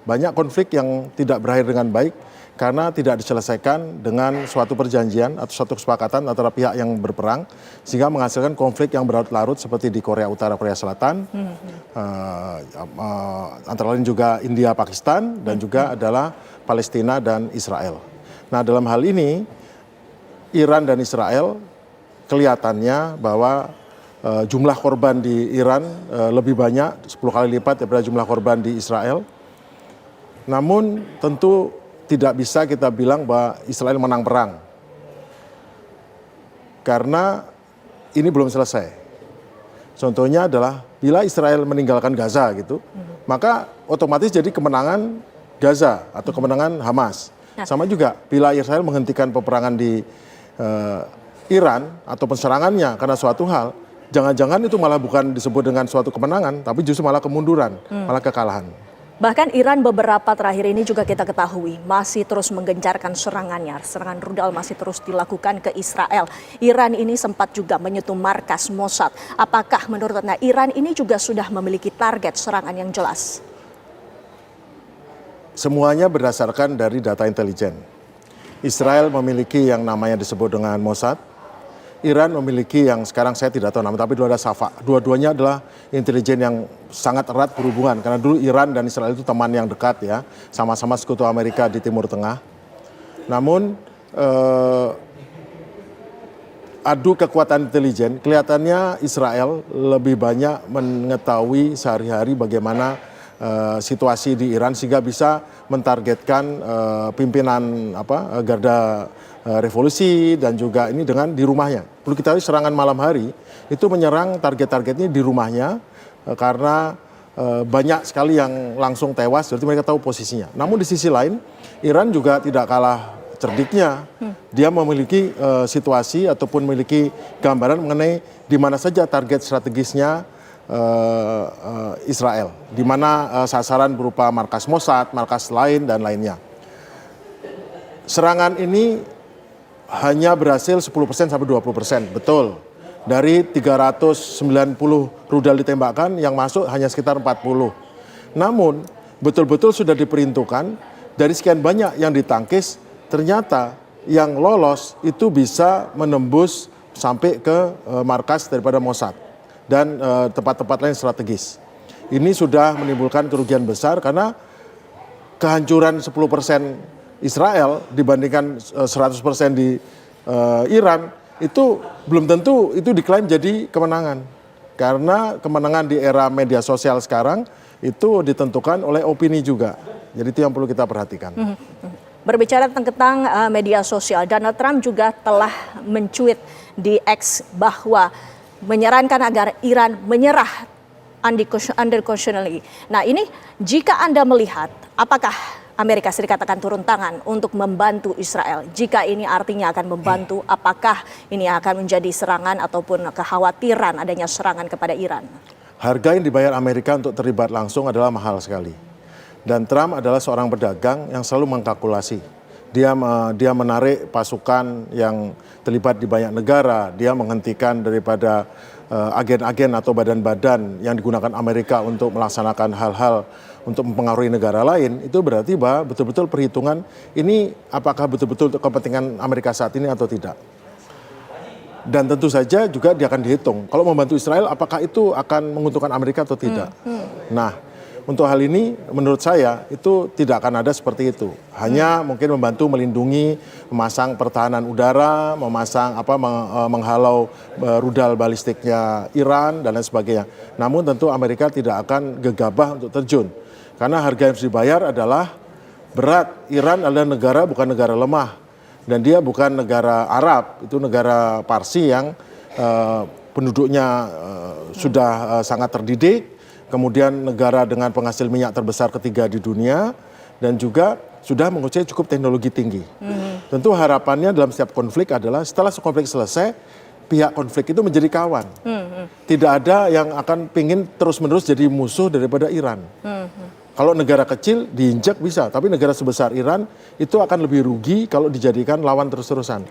banyak konflik yang tidak berakhir dengan baik karena tidak diselesaikan dengan suatu perjanjian atau suatu kesepakatan antara pihak yang berperang sehingga menghasilkan konflik yang berlarut-larut seperti di Korea Utara, Korea Selatan, antara lain juga India, Pakistan, dan juga adalah Palestina dan Israel. Nah, dalam hal ini Iran dan Israel kelihatannya bahwa jumlah korban di Iran lebih banyak, 10 kali lipat daripada jumlah korban di Israel. Namun tentu tidak bisa kita bilang bahwa Israel menang perang. Karena ini belum selesai. Contohnya adalah bila Israel meninggalkan Gaza gitu, maka otomatis jadi kemenangan Gaza atau kemenangan Hamas. Sama juga bila Israel menghentikan peperangan di Iran atau penserangannya karena suatu hal, jangan-jangan itu malah bukan disebut dengan suatu kemenangan, tapi justru malah kemunduran, malah kekalahan. Bahkan Iran beberapa terakhir ini juga kita ketahui masih terus menggencarkan serangannya. Serangan rudal masih terus dilakukan ke Israel. Iran ini sempat juga menyentuh markas Mossad. Apakah menurut Anda Iran ini juga sudah memiliki target serangan yang jelas? Semuanya berdasarkan dari data intelijen. Israel memiliki yang namanya disebut dengan Mossad. Iran memiliki yang sekarang saya tidak tahu namanya, tapi dulu ada Safa. Dua-duanya adalah intelijen yang sangat erat berhubungan. Karena dulu Iran dan Israel itu teman yang dekat ya, sama-sama sekutu Amerika di Timur Tengah. Namun adu kekuatan intelijen, kelihatannya Israel lebih banyak mengetahui sehari-hari bagaimana situasi di Iran sehingga bisa mentargetkan pimpinan garda revolusi dan juga ini dengan di rumahnya. Perlu kita tahu serangan malam hari itu menyerang target-targetnya di rumahnya karena banyak sekali yang langsung tewas, berarti mereka tahu posisinya. Namun di sisi lain Iran juga tidak kalah cerdiknya. Dia memiliki situasi ataupun memiliki gambaran mengenai di mana saja target strategisnya Israel, di mana sasaran berupa markas Mossad, markas lain dan lainnya. Serangan ini hanya berhasil 10% sampai 20%, betul. Dari 390 rudal ditembakkan, yang masuk hanya sekitar 40. Namun betul-betul sudah diperuntukkan dari sekian banyak yang ditangkis, ternyata yang lolos itu bisa menembus sampai ke markas daripada Mossad dan tempat-tempat lain strategis. Ini sudah menimbulkan kerugian besar karena kehancuran 10% Israel dibandingkan 100% di Iran itu belum tentu itu diklaim jadi kemenangan. Karena kemenangan di era media sosial sekarang itu ditentukan oleh opini juga. Jadi itu yang perlu kita perhatikan. Berbicara tentang media sosial, Donald Trump juga telah mencuit di X bahwa menyarankan agar Iran menyerah unconditionally. Nah ini jika Anda melihat apakah Amerika Serikat akan turun tangan untuk membantu Israel? Jika ini artinya akan membantu, apakah ini akan menjadi serangan ataupun kekhawatiran adanya serangan kepada Iran? Harga yang dibayar Amerika untuk terlibat langsung adalah mahal sekali. Dan Trump adalah seorang pedagang yang selalu mengkalkulasi. Dia menarik pasukan yang terlibat di banyak negara. Dia menghentikan daripada agen-agen atau badan-badan yang digunakan Amerika untuk melaksanakan hal-hal untuk mempengaruhi negara lain. Itu berarti bahwa betul-betul perhitungan ini apakah betul-betul untuk kepentingan Amerika saat ini atau tidak. Dan tentu saja juga dia akan dihitung. Kalau membantu Israel apakah itu akan menguntungkan Amerika atau tidak. Nah, untuk hal ini menurut saya itu tidak akan ada seperti itu. Hanya mungkin membantu melindungi, memasang pertahanan udara, menghalau rudal balistiknya Iran dan lain sebagainya. Namun tentu Amerika tidak akan gegabah untuk terjun. Karena harga yang harus dibayar adalah berat. Iran adalah negara bukan negara lemah. Dan dia bukan negara Arab, itu negara Parsi yang penduduknya sudah sangat terdidik. Kemudian negara dengan penghasil minyak terbesar ketiga di dunia dan juga sudah menguasai cukup teknologi tinggi. Tentu harapannya dalam setiap konflik adalah setelah konflik selesai, pihak konflik itu menjadi kawan. Tidak ada yang akan pingin terus-menerus jadi musuh daripada Iran. Kalau negara kecil diinjak bisa, tapi negara sebesar Iran itu akan lebih rugi kalau dijadikan lawan terus-terusan.